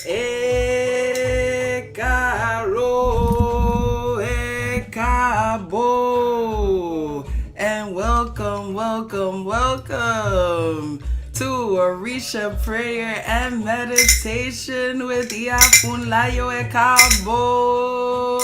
Ekaro, Ekabo, and welcome to Orisa Prayer and Meditation with Iya Funlayo Ekabo.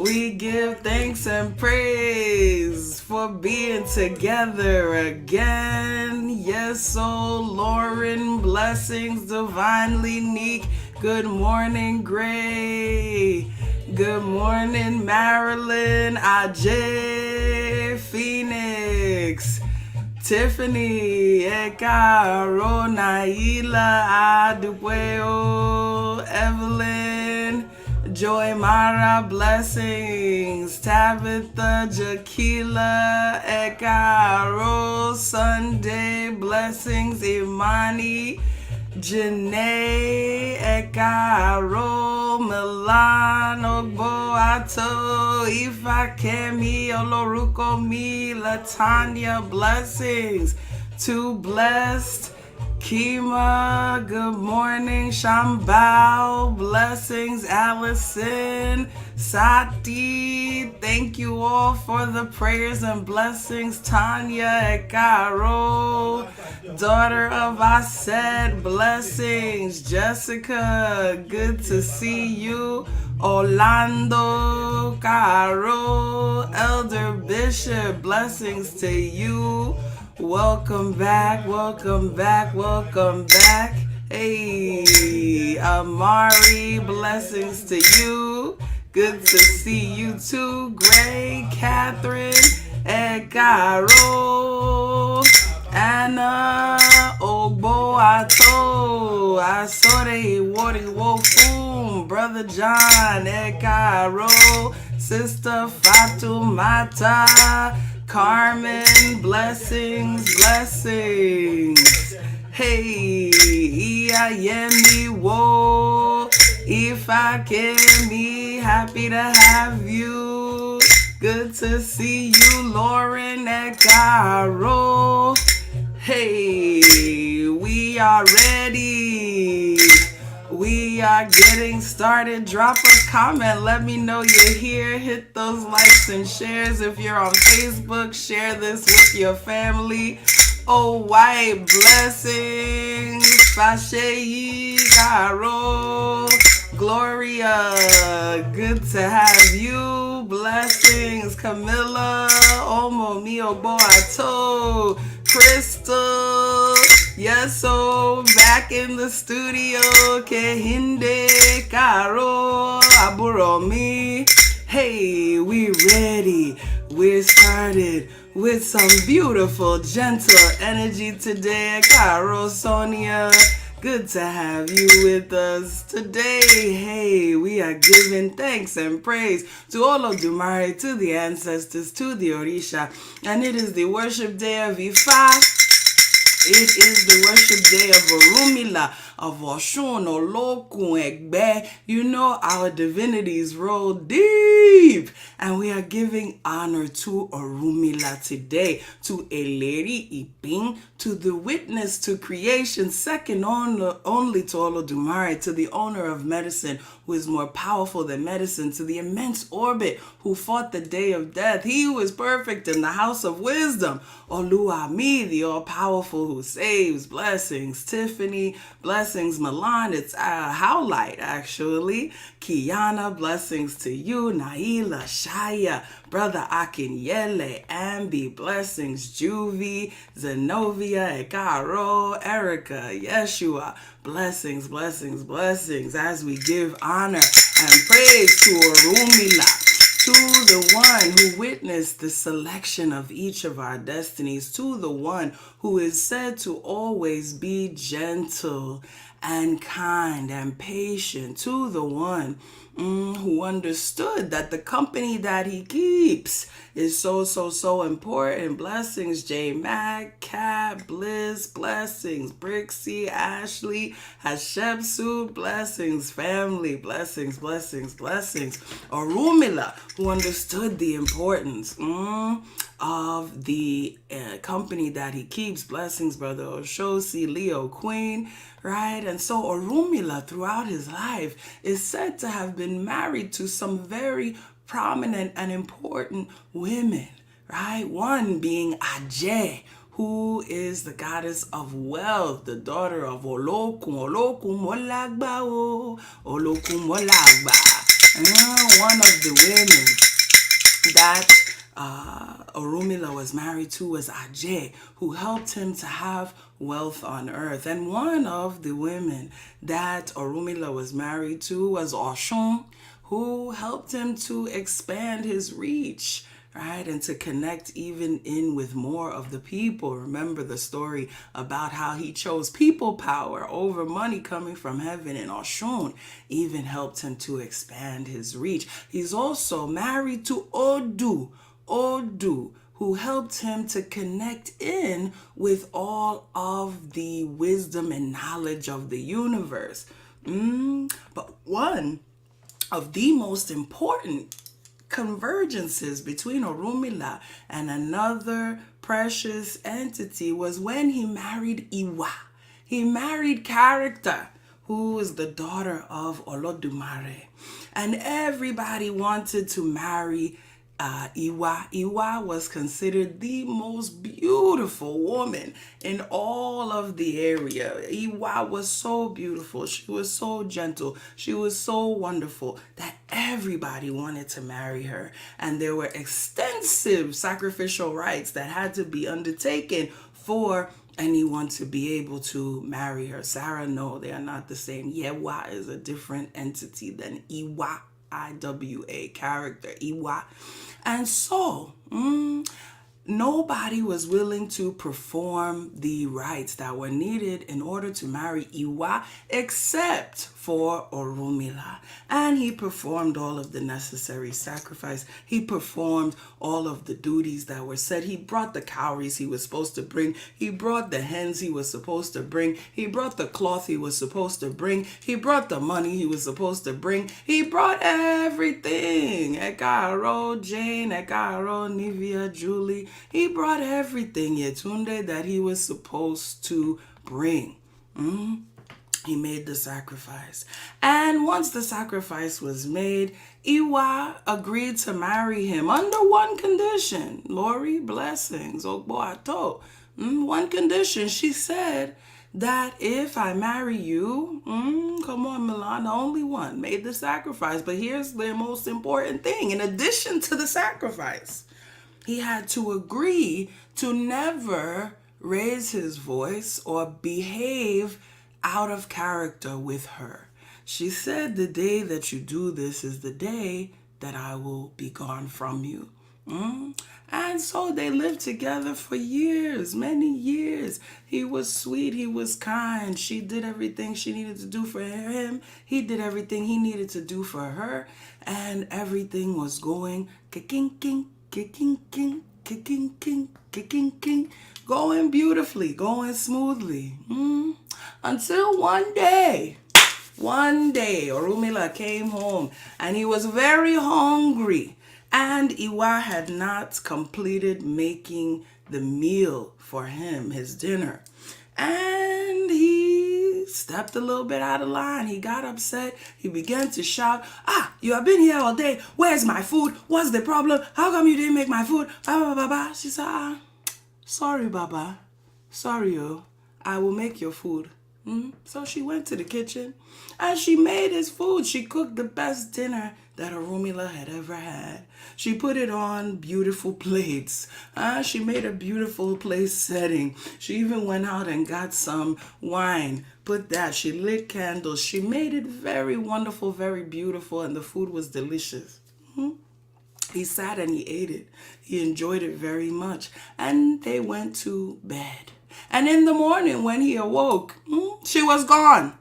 We give thanks and praise for being together again. Yes, oh Lauren, blessings divinely neek. Good morning, Gray. Good morning, Marilyn, Ajay, Phoenix, Tiffany, Ekaro, Naila, Adupueo, Evelyn, Joy Mara, blessings, Tabitha, Jaquila, Ekaro, Sunday, blessings, Imani, Janae, Ekaro, Milan, Ogboato, Ifakemi, Oloruko, Mi, Latanya, blessings, Too Blessed, Kima, good morning, Shambao, blessings, Allison, Sati, thank you all for the prayers and blessings, Tanya, Ekaro, daughter of Aset, blessings, Jessica, good to see you, Orlando, Caro, Elder Bishop, blessings to you. Welcome back. Hey, Amari, blessings to you. Good to see you too. Gray, Catherine, Ekaro, Anna, Ogboato, Asore, Wari Wofum, Brother John, Ekaro, Sister Fatumata, Carmen, blessings. Hey, Iyayemi, wo, if I can be happy to have you. Good to see you, Lauren, Ekaro. Hey, we are ready. We are getting started. Drop a comment. Let me know you're here. Hit those likes and shares. If you're on Facebook, share this with your family. Oh, white blessings. Fashei, Caro, Gloria. Good to have you. Blessings. Camilla. Omo mio boato. Crystal. Yes, so back in the studio, Kehinde, Caro, Aburomi. Hey, we ready. We're started with some beautiful, gentle energy today. Caro, Sonia, good to have you with us today. Hey, we are giving thanks and praise to Olodumare, to the ancestors, to the Orisha, and it is the worship day of Ifa. It is the worship day of Orunmila, of Oshun, Olokun, Egbe. You know, our divinities roll deep. And we are giving honor to Orunmila today, to Eleri Ipin, to the witness to creation, second only to Olodumare, to the owner of medicine, who is more powerful than medicine, to the immense orbit, who fought the day of death. He who is perfect in the house of wisdom, Oluwami, the all-powerful who saves. Blessings, Tiffany. Blessings, Milan. It's Howlight, actually. Kiana, blessings to you. Naila, Shaya, Brother Akinyele, Ambi, blessings. Juvie, Zenobia, Ekaro, Erica, Yeshua. Blessings as we give honor and praise to Orunmila, to the one who witnessed the selection of each of our destinies, to the one who is said to always be gentle and kind and patient, to the one who understood that the company that he keeps is so important. Blessings, J Mac, Cat, Bliss, blessings, Brixie, Ashley, Cashapp, Suit, blessings, family, blessings. Orunmila, who understood the importance of the company that he keeps. Blessings, Brother Oshosi, Leo Queen, right? And so Orunmila, throughout his life, is said to have been married to some very prominent and important women, right? One being Ajay, who is the goddess of wealth, the daughter of Olokun Molagba, Olokun Molagba. One of the women that Orunmila was married to was Ajay, who helped him to have wealth on earth. And one of the women that Orunmila was married to was Oshun, who helped him to expand his reach, right? And to connect even in with more of the people. Remember the story about how he chose people power over money coming from heaven, and Oshun even helped him to expand his reach. He's also married to Odu, who helped him to connect in with all of the wisdom and knowledge of the universe. But one of the most important convergences between Orunmila and another precious entity was when he married Iwa. He married Character, who is the daughter of Olodumare. And everybody wanted to marry Iwa. Iwa was considered the most beautiful woman in all of the area. Iwa was so beautiful. She was so gentle. She was so wonderful that everybody wanted to marry her. And there were extensive sacrificial rites that had to be undertaken for anyone to be able to marry her. Sarah, no, they are not the same. Yewa is a different entity than Iwa. IWA, Character, Iwa. And so, nobody was willing to perform the rites that were needed in order to marry Iwa except for Orunmila. And he performed all of the necessary sacrifice. He performed all of the duties that were said. He brought the cowries he was supposed to bring. He brought the hens he was supposed to bring. He brought the cloth he was supposed to bring. He brought the money he was supposed to bring. He brought everything. Ekaro, Jane, Ekaro, Nivea, Julie. He brought everything, Yetunde, that he was supposed to bring. He made the sacrifice. And once the sacrifice was made, Iwa agreed to marry him under one condition. Lori, blessings. Ogboato. One condition. She said that if I marry you, come on, Milan, the only one made the sacrifice. But here's the most important thing. In addition to the sacrifice, he had to agree to never raise his voice or behave out of character with her. She said, the day that you do this is the day that I will be gone from you. And so they lived together for years, many years. He was sweet. He was kind. She did everything she needed to do for him. He did everything he needed to do for her. And everything was going kicking, going beautifully, going smoothly. Until one day, Orunmila came home and he was very hungry. And Iwa had not completed making the meal for him, his dinner. And he stepped a little bit out of line. He got upset. He began to shout, you have been here all day. Where's my food? What's the problem? How come you didn't make my food? She said, sorry, Baba. Sorry, I will make your food. So she went to the kitchen and she made his food. She cooked the best dinner that Orunmila had ever had. She put it on beautiful plates. She made a beautiful place setting. She even went out and got some wine. Put that. She lit candles. She made it very wonderful, very beautiful, and the food was delicious. He sat and he ate it. He enjoyed it very much. And they went to bed. And in the morning when he awoke, she was gone.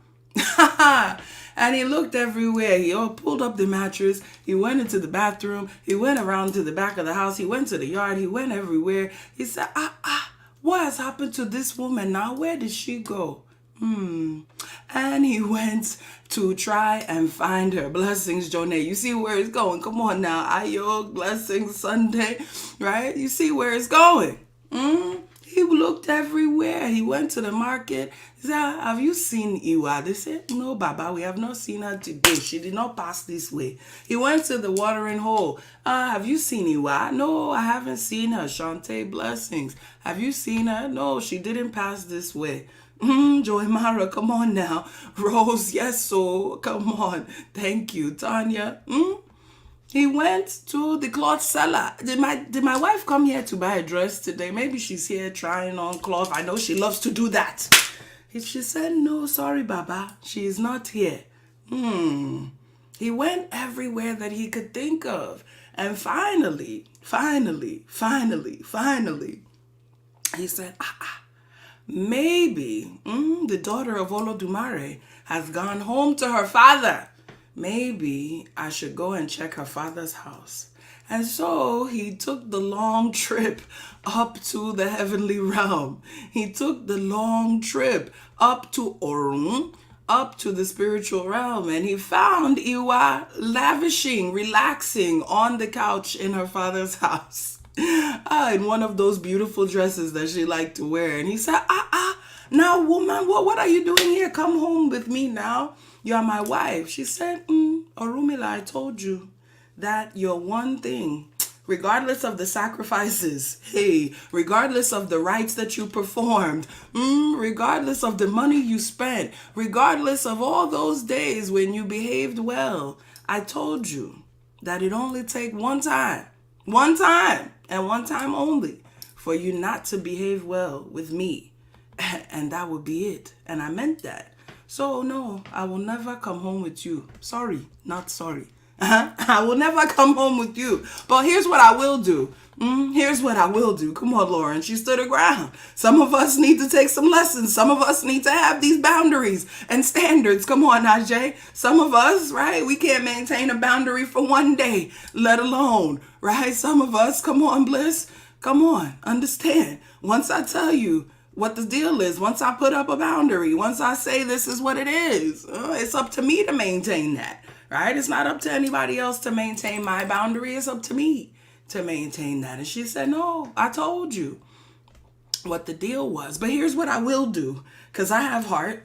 And he looked everywhere. He pulled up the mattress. He went into the bathroom. He went around to the back of the house. He went to the yard. He went everywhere. He said, what has happened to this woman now? Where did she go? And he went to try and find her. Blessings, Jonah. You see where it's going. Come on now. Ayo, blessings, Sunday. Right? You see where it's going. He looked everywhere. He went to the market. He said, have you seen Iwa? They said, no, Baba, we have not seen her today. She did not pass this way. He went to the watering hole. Have you seen Iwa? No, I haven't seen her. Shante, blessings. Have you seen her? No, she didn't pass this way. Joy Mara, come on now. Rose, yes, so come on. Thank you, Tanya. He went to the cloth seller. Did my wife come here to buy a dress today? Maybe she's here trying on cloth. I know she loves to do that. She said, no, sorry, Baba. She is not here. He went everywhere that he could think of. And finally, he said, maybe the daughter of Olodumare has gone home to her father. Maybe I should go and check her father's house. And so he took the long trip up to the heavenly realm. He took the long trip up to Orun, up to the spiritual realm, and he found Iwa lavishing, relaxing on the couch in her father's house. In one of those beautiful dresses that she liked to wear. And he said, now woman, what are you doing here? Come home with me now. You are my wife. She said, Orunmila, I told you that your one thing, regardless of the sacrifices, regardless of the rites that you performed, regardless of the money you spent, regardless of all those days when you behaved well, I told you that it only take one time, and one time only, for you not to behave well with me. And that would be it. And I meant that. So no, I will never come home with you. Sorry, not sorry. I will never come home with you. But here's what I will do. Here's what I will do. Come on, Lauren. She stood her ground. Some of us need to take some lessons. Some of us need to have these boundaries and standards. Come on, Najee. Some of us, right? We can't maintain a boundary for one day, let alone, right? Some of us, come on, Bliss. Come on, understand. Once I tell you what the deal is, once I put up a boundary, once I say this is what it is, it's up to me to maintain that, right? It's not up to anybody else to maintain my boundary. It's up to me to maintain that. And she said, no, I told you what the deal was. But here's what I will do, because I have heart.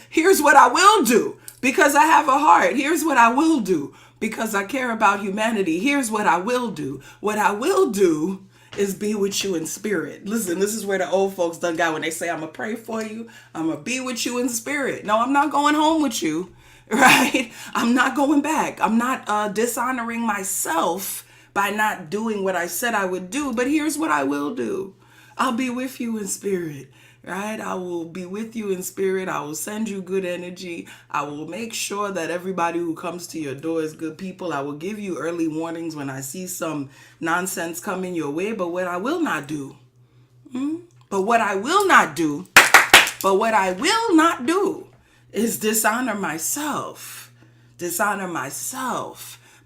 Here's what I will do, because I have a heart. Here's what I will do, because I care about humanity. Here's what I will do. What I will do is be with you in spirit. Listen, this is where the old folks done got when they say, I'm going to pray for you. I'm going to be with you in spirit. No, I'm not going home with you, right? I'm not going back. I'm not dishonoring myself by not doing what I said I would do. But here's what I will do. I'll be with you in spirit, right? I will be with you in spirit. I will send you good energy. I will make sure that everybody who comes to your door is good people. I will give you early warnings when I see some nonsense coming your way. But what I will not do, is dishonor myself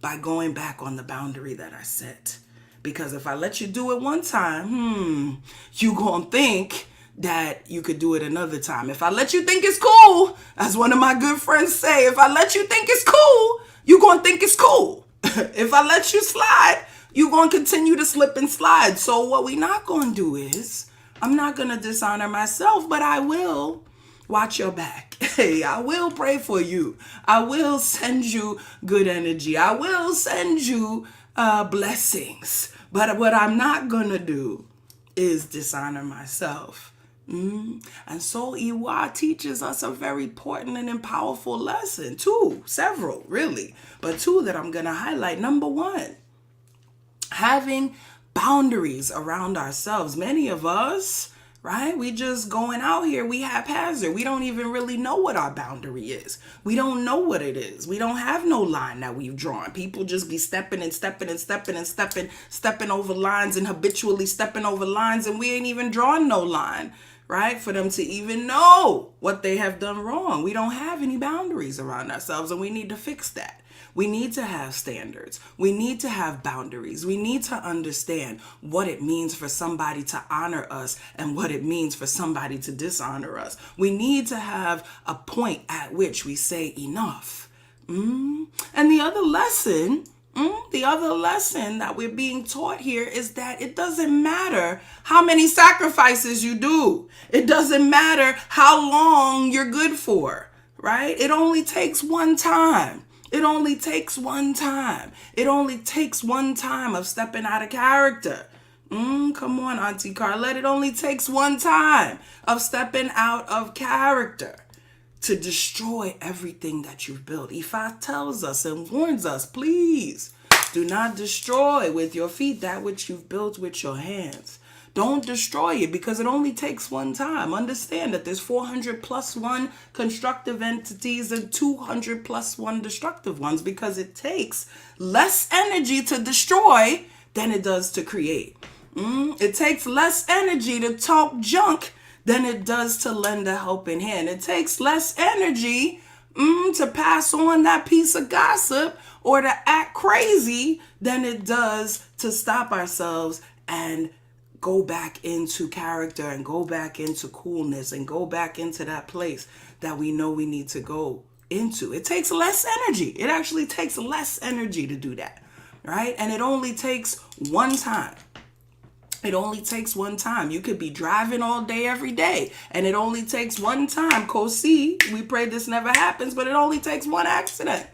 by going back on the boundary that I set. Because if I let you do it one time, you gonna think that you could do it another time. If I let you think it's cool, as one of my good friends say, if I let you think it's cool, you gonna think it's cool. If I let you slide, you gonna continue to slip and slide. So what we not gonna do is, I'm not gonna dishonor myself, but I will watch your back. Hey, I will pray for you. I will send you good energy. I will send you blessings. But what I'm not gonna do is dishonor myself. And so Iwa teaches us a very important and powerful lesson. Several really, but two that I'm gonna highlight. Number one, having boundaries around ourselves. Many of us, right? We just going out here. We haphazard. We don't even really know what our boundary is. We don't know what it is. We don't have no line that we've drawn. People just be stepping over lines and habitually stepping over lines, and we ain't even drawn no line, right? For them to even know what they have done wrong. We don't have any boundaries around ourselves, and we need to fix that. We need to have standards. We need to have boundaries. We need to understand what it means for somebody to honor us and what it means for somebody to dishonor us. We need to have a point at which we say enough. And the other lesson that we're being taught here is that it doesn't matter how many sacrifices you do. It doesn't matter how long you're good for, right? It only takes one time. It only takes one time. It only takes one time of stepping out of character. Come on, Auntie Carlette. It only takes one time of stepping out of character to destroy everything that you've built. Ifa tells us and warns us, please do not destroy with your feet that which you've built with your hands. Don't destroy it because it only takes one time. Understand that there's 400 plus one constructive entities and 200 plus one destructive ones because it takes less energy to destroy than it does to create. It takes less energy to talk junk than it does to lend a helping hand. It takes less energy to pass on that piece of gossip or to act crazy than it does to stop ourselves and go back into character and go back into coolness and go back into that place that we know we need to go into. It takes less energy. It actually takes less energy to do that, right? And it only takes one time. It only takes one time. You could be driving all day, every day, and it only takes one time. Kosi, we pray this never happens, but it only takes one accident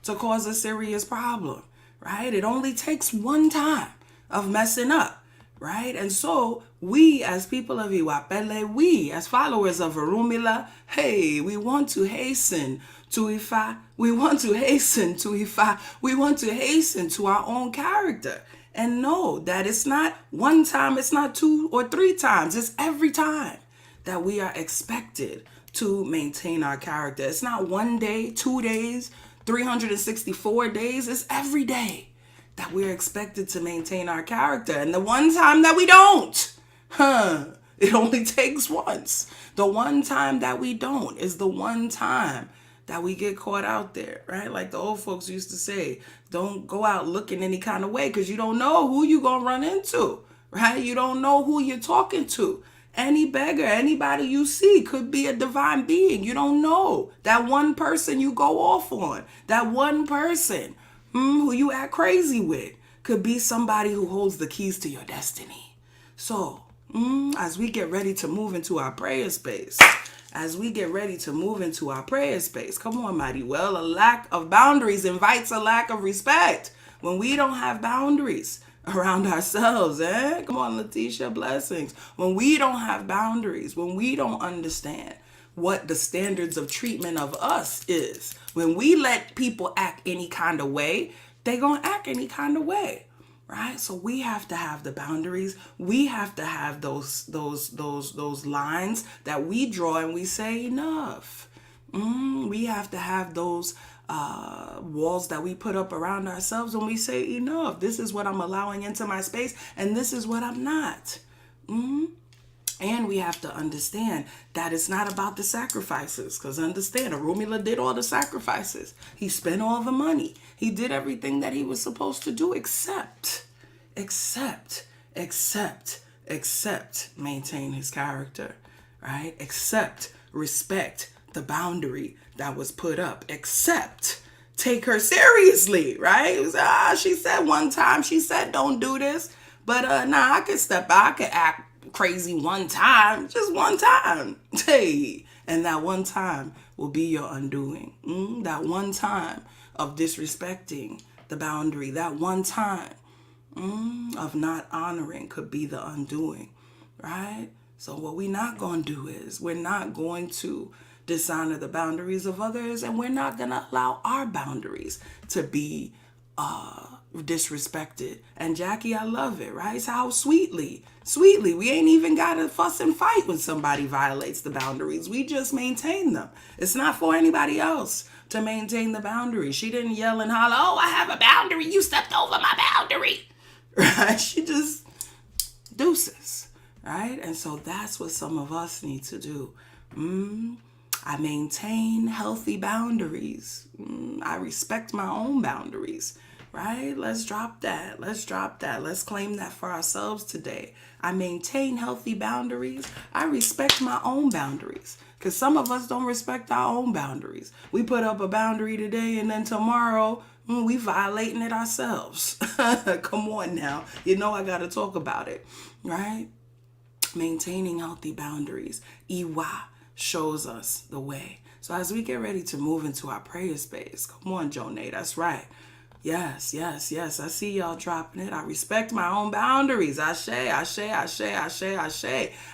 to cause a serious problem, right? It only takes one time of messing up, right? And so we as people of Iwapele, we as followers of Orunmila, hey, we want to hasten to Ifa. We want to hasten to Ifa. We want to hasten to our own character. And know that it's not one time, it's not 2 or 3 times, it's every time that we are expected to maintain our character. It's not 1 day, 2 days, 364 days, it's every day that we're expected to maintain our character. And the one time that we don't, it only takes once. The one time that we don't is the one time that we get caught out there, right? Like the old folks used to say, don't go out looking any kind of way because you don't know who you're going to run into, right? You don't know who you're talking to. Any beggar, anybody you see could be a divine being. You don't know. That one person you go off on, that one person who you act crazy with could be somebody who holds the keys to your destiny. So as we get ready to move into our prayer space, come on, mighty well, a lack of boundaries invites a lack of respect. When we don't have boundaries around ourselves, come on, Letitia, blessings. When we don't have boundaries, when we don't understand what the standards of treatment of us is, when we let people act any kind of way, they're going to act any kind of way. Right? So we have to have the boundaries. We have to have those lines that we draw and we say enough. We have to have those walls that we put up around ourselves when we say enough. This is what I'm allowing into my space and this is what I'm not. And we have to understand that it's not about the sacrifices. Because understand, Orunmila did all the sacrifices. He spent all the money. He did everything that he was supposed to do except maintain his character, right? Except respect the boundary that was put up. Except take her seriously, right? It was, she said one time, she said, don't do this. But I could step out, I could act crazy one time, just one time. Hey, and that one time will be your undoing. That one time of disrespecting the boundary, that one time of not honoring could be the undoing, right? So what we're not going to do is we're not going to dishonor the boundaries of others, and we're not going to allow our boundaries to be disrespected. And Jackie, I love it, right? It's how sweetly, we ain't even got to fuss and fight when somebody violates the boundaries. We just maintain them. It's not for anybody else to maintain the boundary. She didn't yell and holler, oh, I have a boundary. You stepped over my boundary, right? She just deuces, right? And so that's what some of us need to do. I maintain healthy boundaries. I respect my own boundaries, right? Let's drop that. Let's claim that for ourselves today. I maintain healthy boundaries. I respect my own boundaries. Because some of us don't respect our own boundaries. We put up a boundary today and then tomorrow we violating it ourselves. Come on now. You know I got to talk about it, right? Maintaining healthy boundaries. Iwa shows us the way. So as we get ready to move into our prayer space, come on, Jonay, that's right. Yes. I see y'all dropping it. I respect my own boundaries. Ashe.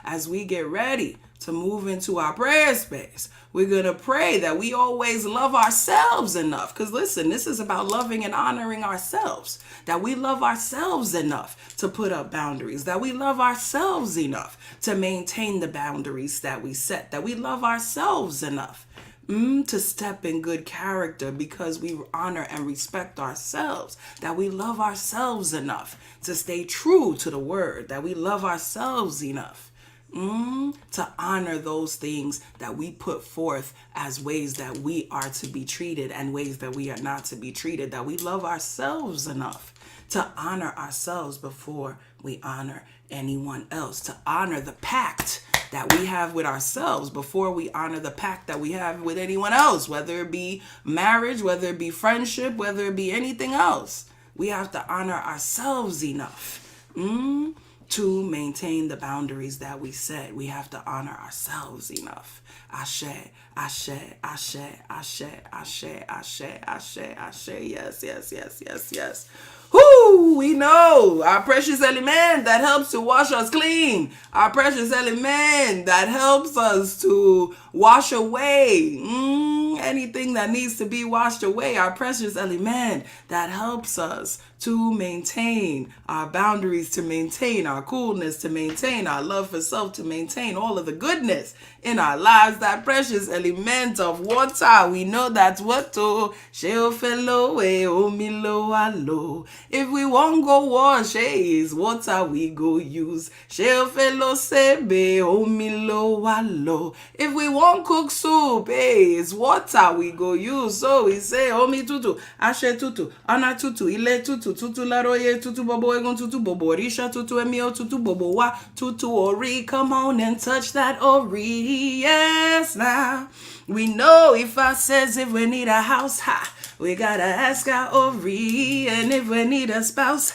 As we get ready to move into our prayer space, we're going to pray that we always love ourselves enough. Because listen, this is about loving and honoring ourselves. That we love ourselves enough to put up boundaries. That we love ourselves enough to maintain the boundaries that we set. That we love ourselves enough to step in good character because we honor and respect ourselves. That we love ourselves enough to stay true to the word. That we love ourselves enough to honor those things that we put forth as ways that we are to be treated and ways that we are not to be treated. That we love ourselves enough to honor ourselves before we honor anyone else. To honor the pact that we have with ourselves before we honor the pact that we have with anyone else, whether it be marriage, whether it be friendship, whether it be anything else. We have to honor ourselves enough to maintain the boundaries that we set. We have to honor ourselves enough. Ashe. Yes. Whoo, we know our precious element that helps to wash us clean. Our precious element that helps us to wash away anything that needs to be washed away. Our precious element that helps us to maintain our boundaries, to maintain our coolness, to maintain our love for self, to maintain all of the goodness in our lives. That precious element of water, we know that's what to shell fellow Orunmila. If we won't go wash, is water we go use. Shell fellow sebe Orunmila. If we won't cook soup, is water we go use. So we say Omi tutu, Ashe tutu, Ana tutu, Ile tutu, tutu laroye, tutu bobo egon, tutu bobo Orisha, tutu emio, tutu bobo wa, tutu ori. Come on and touch that ori. Yes, now we know if I says if we need a house, we gotta ask our ori. And if we need a spouse,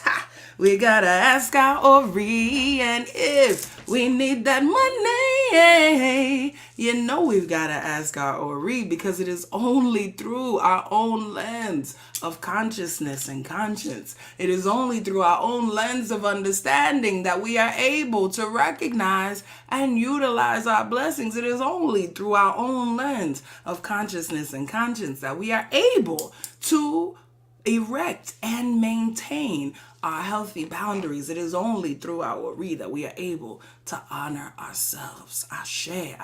we gotta ask our ori. And if we need that money, you know we've gotta ask our ori, because it is only through our own lens of consciousness and conscience. It is only through our own lens of understanding that we are able to recognize and utilize our blessings. It is only through our own lens of consciousness and conscience that we are able to erect and maintain our healthy boundaries. It is only through our ori that we are able to honor ourselves. Ashe.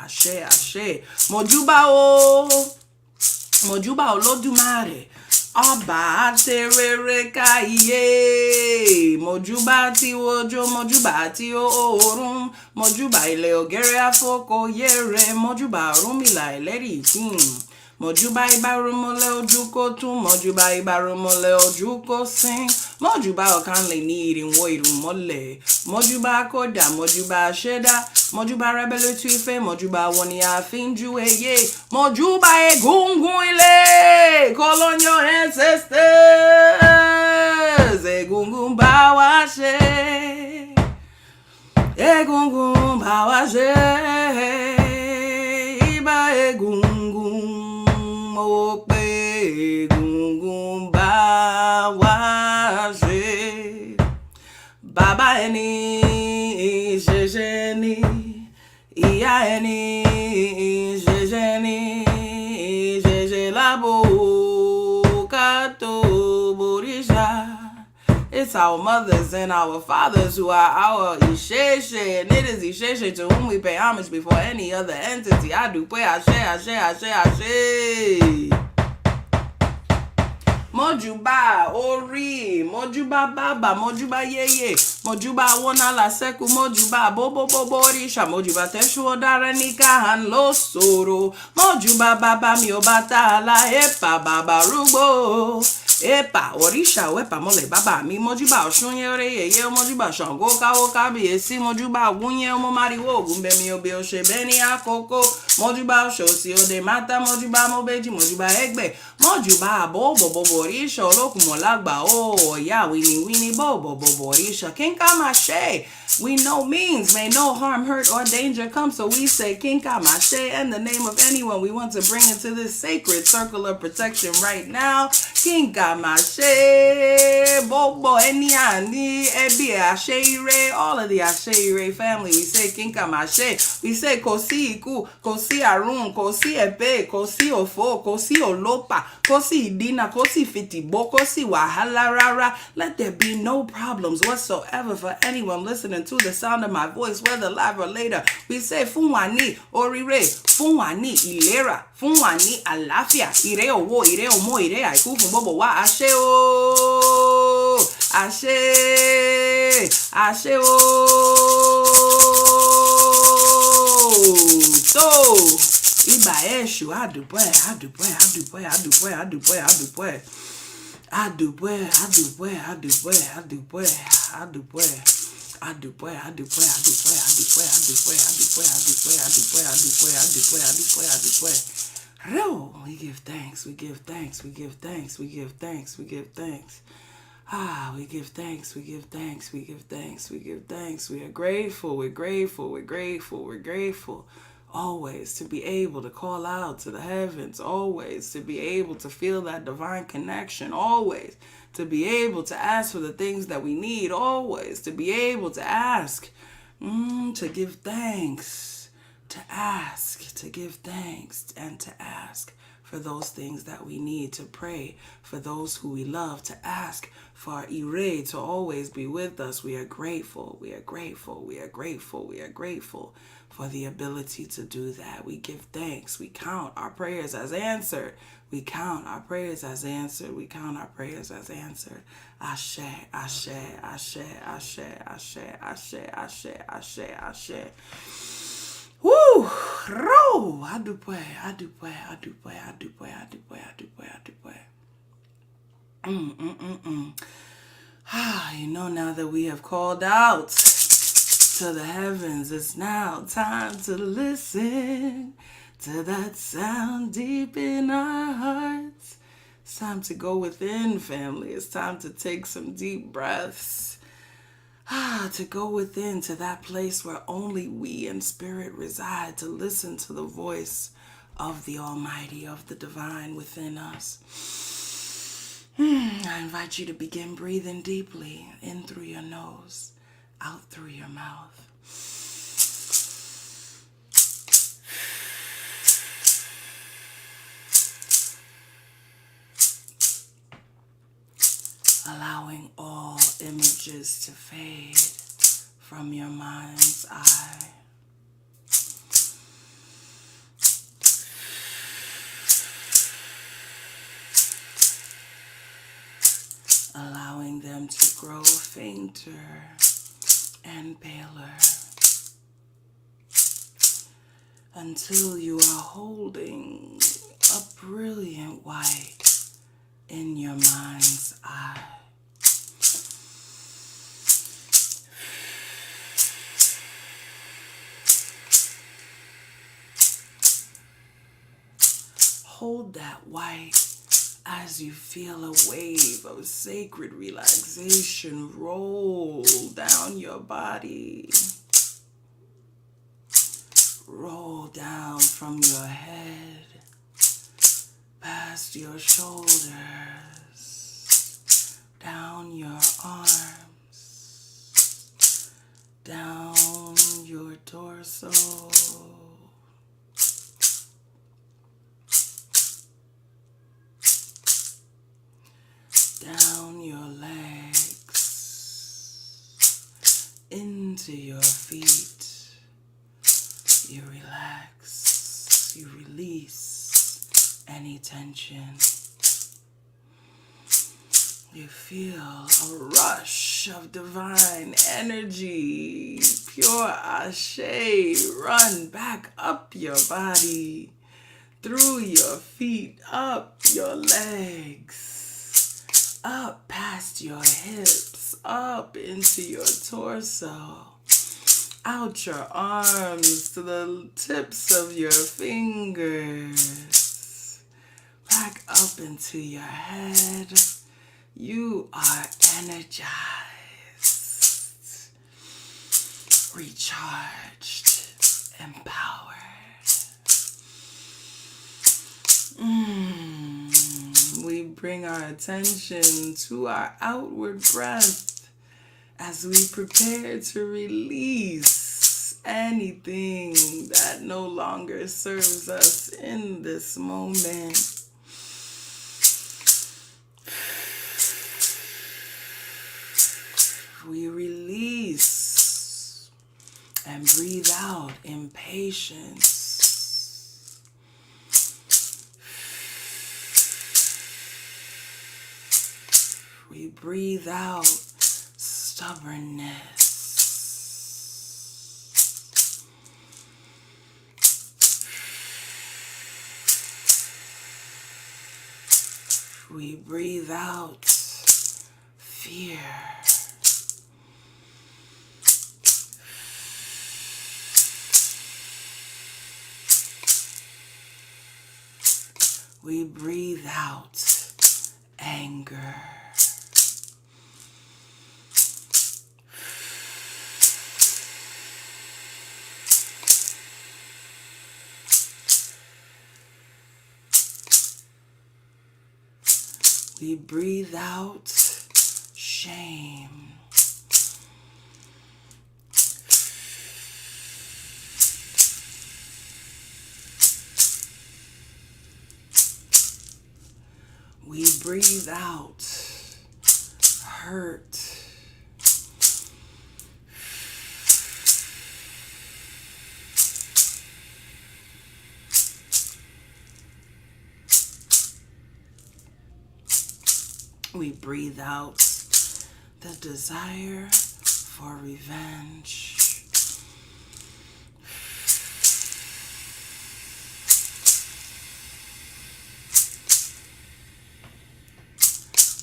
Mojuba Olodumare. Ọba terere káyé, mọ̀júbà tí ojo, mọ̀júbà tí oòrùn, mọ̀júbà ilẹ̀ ògèrè àfọkọ̀yẹrẹ, mọ̀júbà Orunmila ẹlẹ́rìí ìpín, mọ̀júbà ìbárùmọ̀lẹ̀ ojú kò tún, mọ̀júbà ìbárùmọ̀lẹ̀ ojú kò sìn, mọ̀júbà ọ̀kanlẹ̀ ní ìrìnwó ìrùmọ̀lẹ̀, mọ̀júbà kódà, mọ̀júbà ṣẹ̀dá, mọ̀júbà rẹ́bẹ̀lẹ̀ tú ìfẹ́, mọ̀júbà wọn ni àfínjú ẹyẹ, mọ̀júbà egungun ilé, colonial ancestors, egungun bá wa ṣe, egungun bá wa ṣe, ìbà egungun, mo pé egungun bá wa ṣe, bàbá ẹni ìṣẹ̀ṣẹ̀ ni, ìyá ẹni ìṣẹ̀ṣẹ̀ ni, ìṣẹ̀ṣẹ̀ lábò kátó boríṣà. It's our mothers and our fathers who are our Isheshe, and it is Isheshe to whom we pay homage before any other entity. I do pray Ashe. Mojuba Ori, Mojuba Baba, Mojuba Yeye, Mojuba wona la seku mojuba bobo bobo orisha. Mojuba teshu odara nika han lo soro. Mojuba baba mi obata la epa baba rubo. Epa orisha wepa mole baba mi mojuba oshunye ore ye mojuba shango ka okabi esi mojuba wunye omo mariwo gumbe mi obe oshebeni akoko mojuba oshosi ode mata mojuba mobeji mojuba egbe mojuba bobo bobo orisha olokumo lagba oh yeah winnie bobo bobo orisha kinka mashe. We know means may no harm, hurt, or danger come. So we say kinka mashe in the name of anyone we want to bring into this sacred circle of protection right now. Kinka mashe bobo eniani ebi Ase Ire, all of the Ase Ire family. We say kinka mashe. We say kosi iku, kosi arun, kosi epe, kosi ofo, kosi olopa, kosi idina, kosi fitibo, kosi wahala rara. Let there be no problems whatsoever for anyone listening to the sound of my voice, whether live or later. We say funwani orire, funwani ilera, funwani alafia, ire owo, ire omo, ire aiku funbobo wa ashe o, ashe, ashe o. So iba eshu adupwe. We give thanks. We give thanks. We give thanks. We give thanks. We give thanks. We give thanks. We give thanks. We give thanks. We give thanks. We are grateful. We're grateful. We're grateful. We're grateful. Always to be able to call out to the heavens. Always to be able to feel that divine connection. Always to be able to ask for the things that we need. Always to be able to ask. To give thanks. To ask. To give thanks and to ask for those things that we need, to pray for those who we love, to ask for our Ire to always be with us. We are grateful. We are grateful. We are grateful. We are grateful for the ability to do that. We give thanks. We count our prayers as answered. We count our prayers as answered. We count our prayers as answered. Ashe, ashe, ashe, ashe, ashe, ashe, ashe, ashe, ashe. Woo! Ro! Adupwe. You know, now that we have called out to the heavens, it's now time to listen to that sound deep in our hearts. It's time to go within, family. It's time to take some deep breaths. To go within to that place where only we in spirit reside, to listen to the voice of the Almighty, of the divine within us. I invite you to begin breathing deeply, in through your nose, out through your mouth. Allowing all images to fade from your mind's eye. Allowing them to grow fainter and paler until you are holding a brilliant white in your mind's eye. Hold that white as you feel a wave of sacred relaxation roll down your body. Roll down from your head, past your shoulders, down your arms, down your torso, down your legs, into your feet. You relax, you release any tension. You feel a rush of divine energy, pure ashe, run back up your body, through your feet, up your legs, up past your hips, up into your torso, out your arms to the tips of your fingers, back up into your head. You are energized, recharged, empowered. We bring our attention to our outward breath as we prepare to release anything that no longer serves us in this moment. We release and breathe out impatience. We breathe out stubbornness. We breathe out fear. We breathe out anger. We breathe out shame. We breathe out hurt. We breathe out the desire for revenge.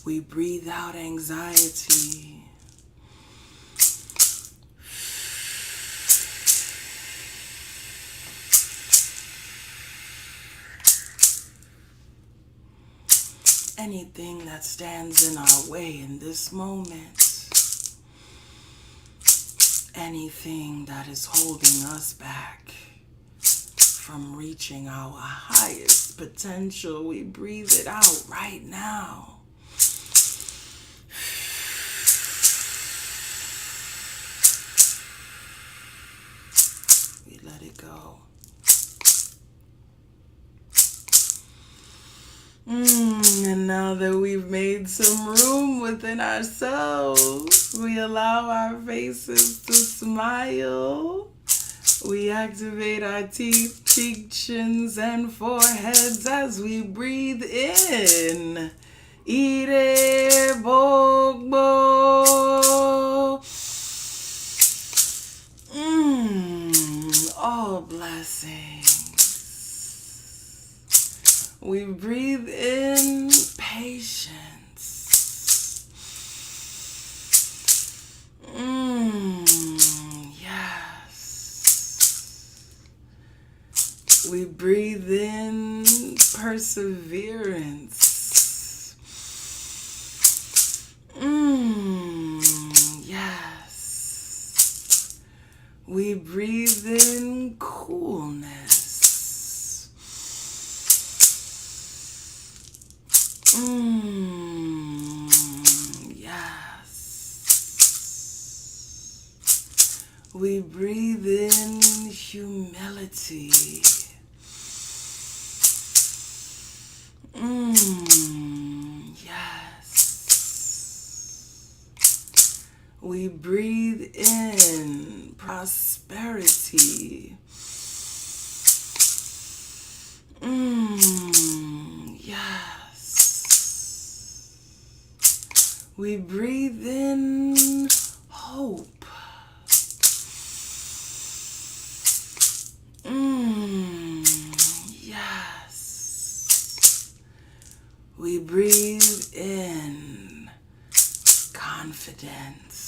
We breathe out anxiety. Anything that stands in our way in this moment. Anything that is holding us back from reaching our highest potential. We breathe it out right now. We let it go. And now that we've made some room within ourselves, we allow our faces to smile. We activate our teeth, cheek, chins, and foreheads as we breathe in. Ire Bogbo. All blessings. We breathe in patience. Yes. We breathe in perseverance. Yes. We breathe in coolness. Yes. We breathe in humility. Yes. We breathe in prosperity. Yes. We breathe in hope. Yes. We breathe in confidence.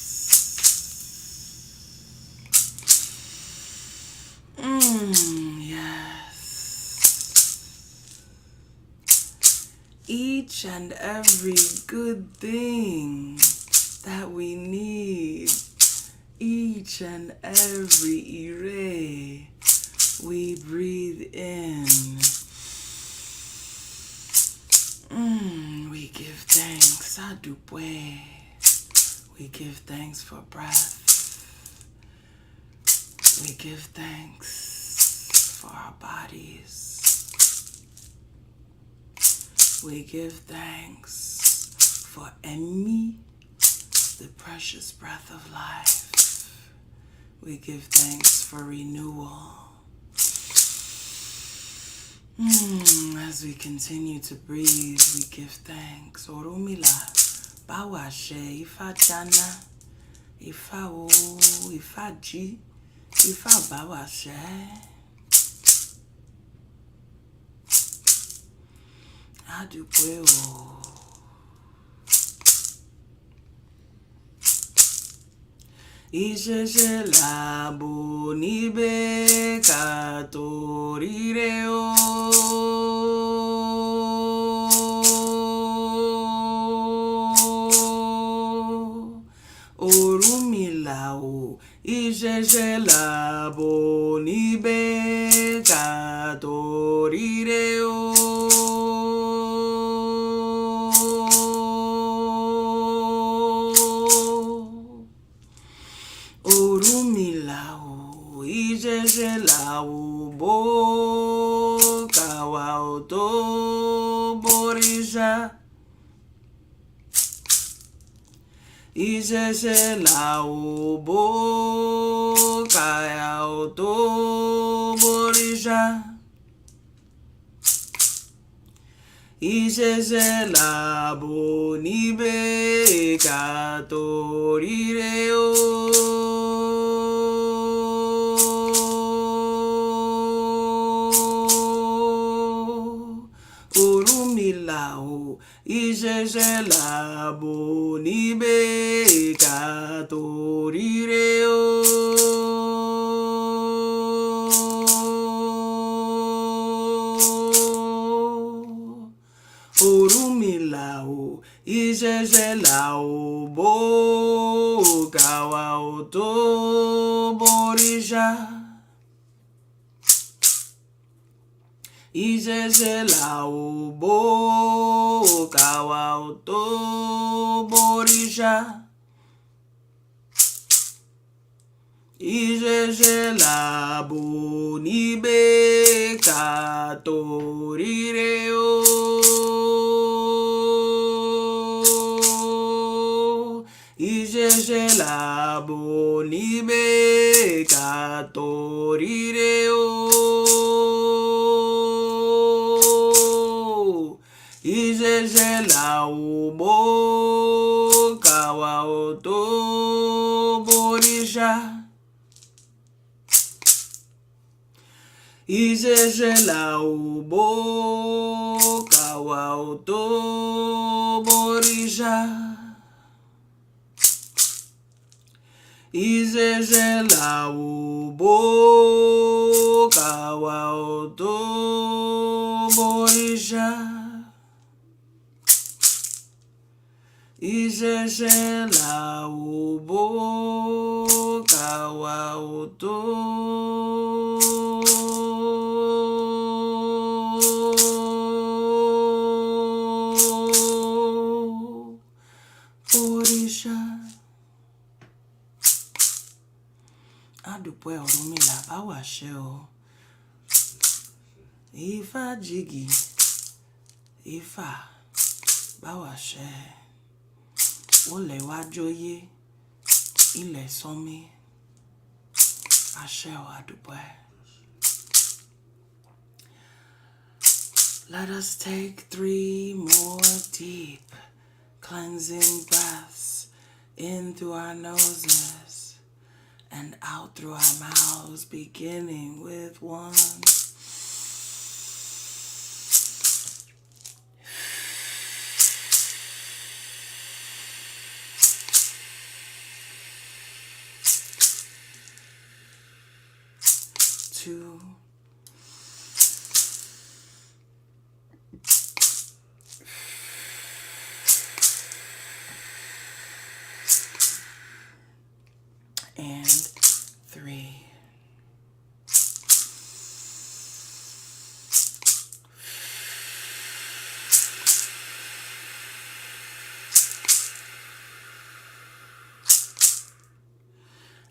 Yes. Each and every good thing that we need, each and every Ire, we breathe in. We give thanks, Adupwe. We give thanks for breath. We give thanks for our bodies. We give thanks for Emi, the precious breath of life. We give thanks for renewal. As we continue to breathe, we give thanks. Orunmila, Bawashe, Ifa Jana, Ifa O, Ifa Ji, Ifa Bawashe. Adupwe O. Ishe labo nibe katorire o. Orunmila o. Ishe labo nibe katorire o. Orunmila o, Ije la o bo kawa o to borisha. Ije la o bo kaya o to borisha. Ije la bo nibe katorire o. Orunmila o, Ije la bo nibe katorire o. Orunmila o, Ije la o bo kawa o to borisha. Ije la o bo kawa o to borisha. Ije la bo nibe katorire o. Ije la bo nibe katorire o. Ije la o bo kawa o to borisha. Ije la o bo kawa o to borisha. Ije la o bo kawa o to borisha. Ije la o bo kawa o to borisha. Adupwe Orunmila Bawashe o. Ifa Jigi, Ifa Bawashe. Ole wajoye, Ile Somi, Ashe o Adupwe. Let us take 3 more deep, cleansing breaths in through our noses and out through our mouths, beginning with 1. 2. And 3.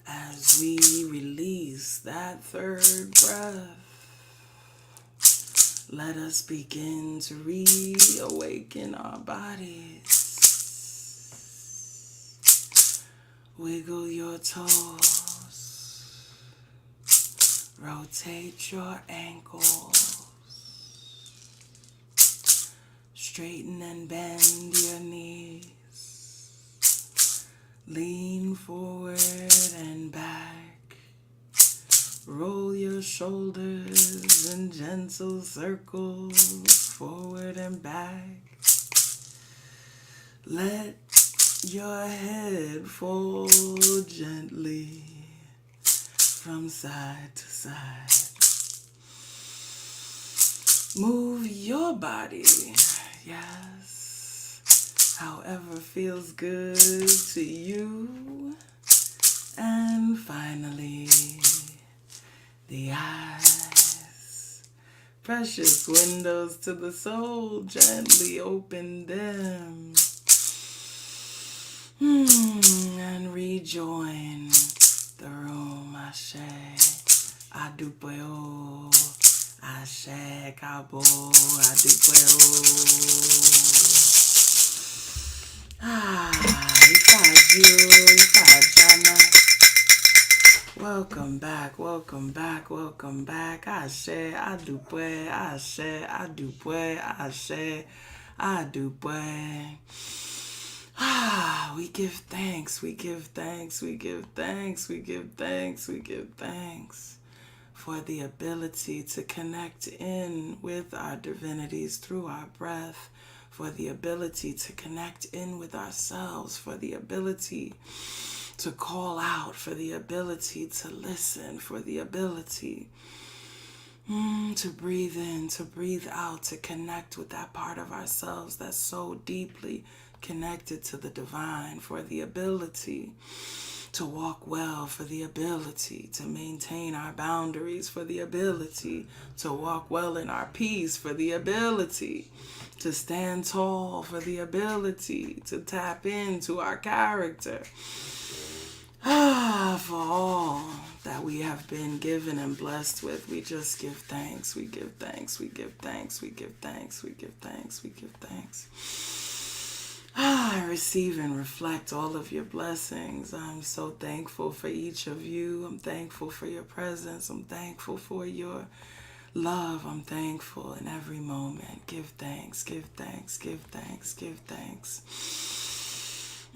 As we release that 3rd breath, let us begin to reawaken our bodies. Wiggle your toes. Rotate your ankles. Straighten and bend your knees. Lean forward and back. Roll your shoulders in gentle circles, forward and back. Let your head fall gently from side to side. Move your body, yes, however feels good to you. And finally, the eyes, precious windows to the soul, gently open them. And rejoin the room. Ashe, adupeo, ashe, kabo, adupeo. Ifajana. Welcome back, welcome back, welcome back. Ashe, adupwe, ashe, adupwe, ashe, adupwe. We give thanks, we give thanks, we give thanks, we give thanks, we give thanks for the ability to connect in with our divinities through our breath, for the ability to connect in with ourselves, for the ability to call out, for the ability to listen, for the ability to breathe in, to breathe out, to connect with that part of ourselves that's so deeply connected to the divine, for the ability to walk well, for the ability to maintain our boundaries, for the ability to walk well in our peace, for the ability to stand tall, for the ability to tap into our character. For all that we have been given and blessed with, we just give thanks, we give thanks, we give thanks, we give thanks, we give thanks, we give thanks. I receive and reflect all of your blessings. I'm so thankful for each of you. I'm thankful for your presence. I'm thankful for your love. I'm thankful in every moment. Give thanks, give thanks, give thanks, give thanks.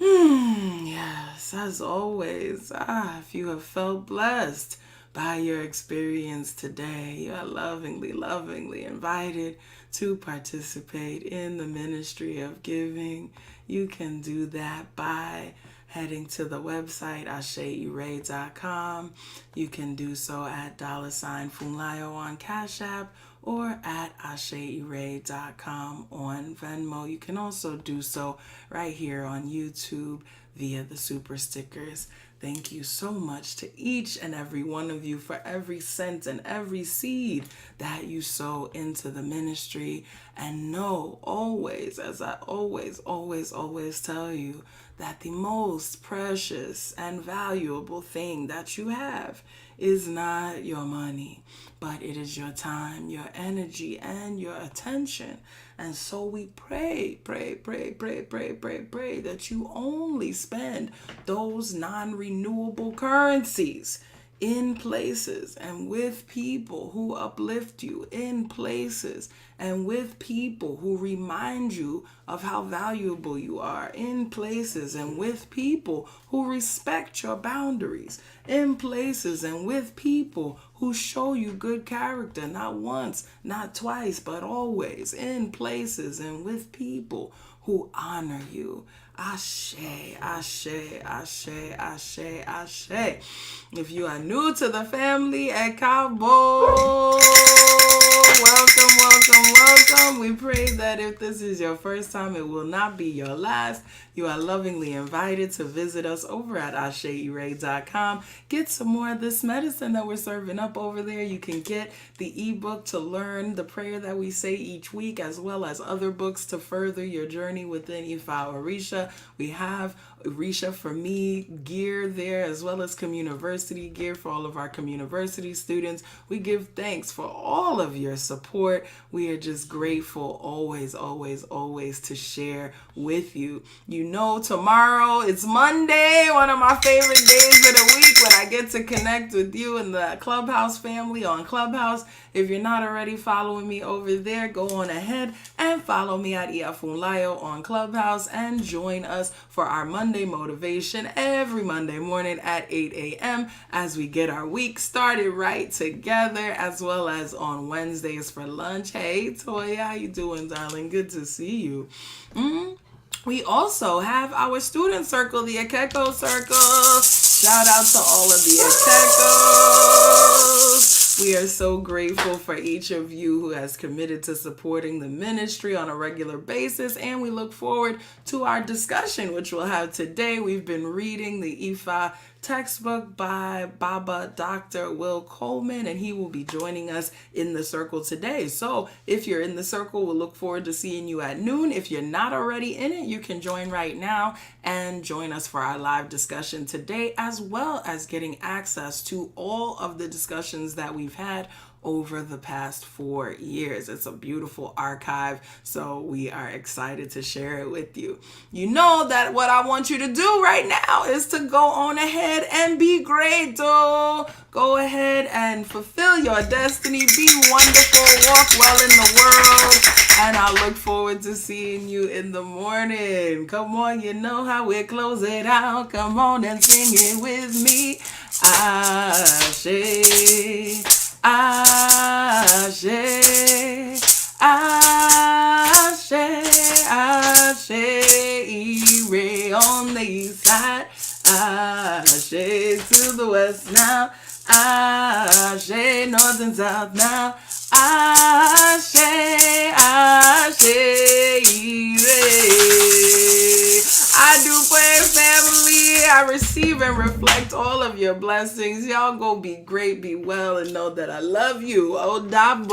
Yes, as always, if you have felt blessed by your experience today, you are lovingly, lovingly invited to participate in the ministry of giving. You can do that by heading to the website, asheire.com. You can do so at $Funlayo on Cashapp or at asheire.com on Venmo. You can also do so right here on YouTube via the super stickers. Thank you so much to each and every one of you for every cent and every seed that you sow into the ministry. And know always, as I always tell you, that the most precious and valuable thing that you have is not your money, but it is your time, your energy, and your attention. And so we pray that you only spend those non-renewable currencies in places and with people who uplift you, in places and with people who remind you of how valuable you are, in places and with people who respect your boundaries, in places and with people who show you good character, not once, not twice, but always, in places and with people who honor you. Ashe, ashe, ashe, ashe, ashe. If you are new to the family at Cabo, welcome, welcome, welcome. We pray that if this is your first time, it will not be your last. You are lovingly invited to visit us over at AsheIre.com. Get some more of this medicine that we're serving up over there. You can get the ebook to learn the prayer that we say each week, as well as other books to further your journey within Ifa Orisha. We have Orisha for Me gear there, as well as Communiversity gear for all of our Communiversity students. We give thanks for all of your support. We are just grateful always, always, always to share with you. You know, tomorrow it's Monday, one of my favorite days of the week, when I get to connect with you and the Clubhouse family on Clubhouse. If you're not already following me over there, go on ahead and follow me at Iya Funlayo on Clubhouse and join us for our Monday motivation every Monday morning at 8 a.m. as we get our week started right together, as well as on Wednesdays for lunch. Hey, Toya, how you doing, darling? Good to see you. We also have our student circle, the Akeko Circle. Shout out to all of the Akekos. We are so grateful for each of you who has committed to supporting the ministry on a regular basis, and we look forward to our discussion, which we'll have today. We've been reading the Ifa textbook by Baba Dr. Will Coleman, and he will be joining us in the circle today. So if you're in the circle, we'll look forward to seeing you at noon. If you're not already in it, you can join right now and join us for our live discussion today, as well as getting access to all of the discussions that we've had over the past 4 years. It's a beautiful archive, so we are excited to share it with you. You know that what I want you to do right now is to go on ahead and be great, though. Go ahead and fulfill your destiny. Be wonderful. Walk well in the world. And I look forward to seeing you in the morning. Come on, you know how we close it out. Come on and sing it with me. Ashe, Ashe, Ashe, Ashe, Ire on the east side, Ashe to the west now, Ashe north and south now, Ashe, Ashe, Ire. I do pray, family. I receive and reflect all of your blessings. Y'all go be great, be well, and know that I love you. Oh, Dabo.